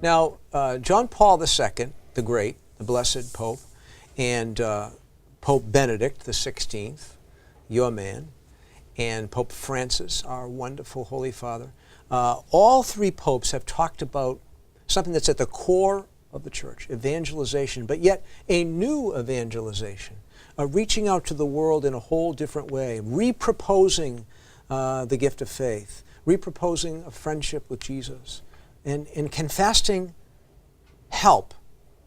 Now, John Paul II, the great, the blessed Pope, and Pope Benedict the 16th, your man, and Pope Francis, our wonderful Holy Father, all three popes have talked about something that's at the core of the church, evangelization, but yet a new evangelization, reaching out to the world in a whole different way, reproposing the gift of faith, reproposing a friendship with Jesus. And can fasting help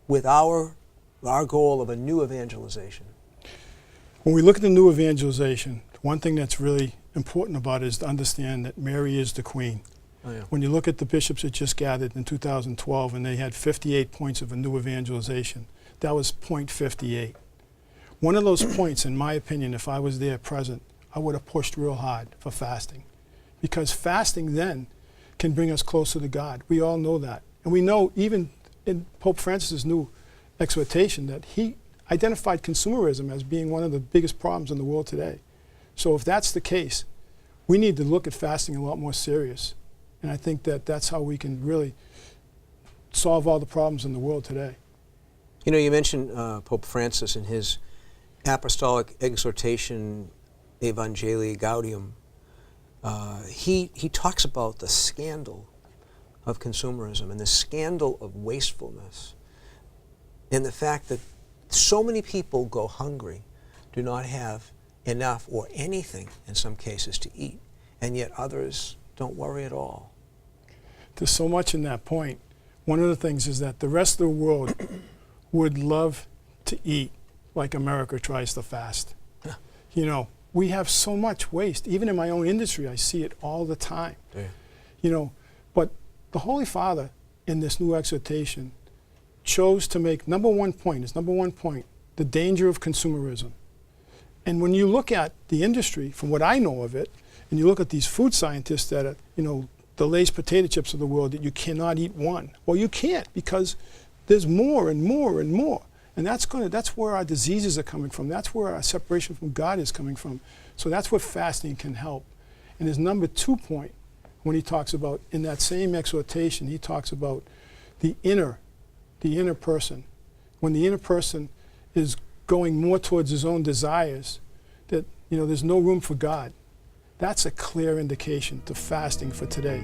with our goal of a new evangelization? When we look at the new evangelization, one thing that's really important about it is to understand that Mary is the Queen. Oh, yeah. When you look at the bishops that just gathered in 2012 and they had 58 points of a new evangelization, that was point 58. One of those points, in my opinion, if I was there present, I would have pushed real hard for fasting. Because fasting then can bring us closer to God. We all know that. And we know even in Pope Francis's new exhortation that he identified consumerism as being one of the biggest problems in the world today. So if that's the case, we need to look at fasting a lot more serious. And I think that that's how we can really solve all the problems in the world today. You know, you mentioned Pope Francis in his apostolic exhortation, Evangelii Gaudium. He talks about the scandal of consumerism and the scandal of wastefulness and the fact that so many people go hungry, do not have enough or anything in some cases to eat, and yet others don't worry at all. There's so much in that point. One of the things is that the rest of the world would love to eat like America tries to fast. You know, we have so much waste. Even in my own industry, I see it all the time. Yeah. You know, but the Holy Father in this new exhortation chose to make number one point, the danger of consumerism. And when you look at the industry, from what I know of it, and you look at these food scientists that are, you know, the Lay's potato chips of the world, that you cannot eat one. Well, you can't, because there's more and more and more. And that's where our diseases are coming from. That's where our separation from God is coming from. So that's what fasting can help. And his number 2 point, when he talks about, in that same exhortation, he talks about the inner person. When the inner person is going more towards his own desires, that, you know, there's no room for God. That's a clear indication to fasting for today.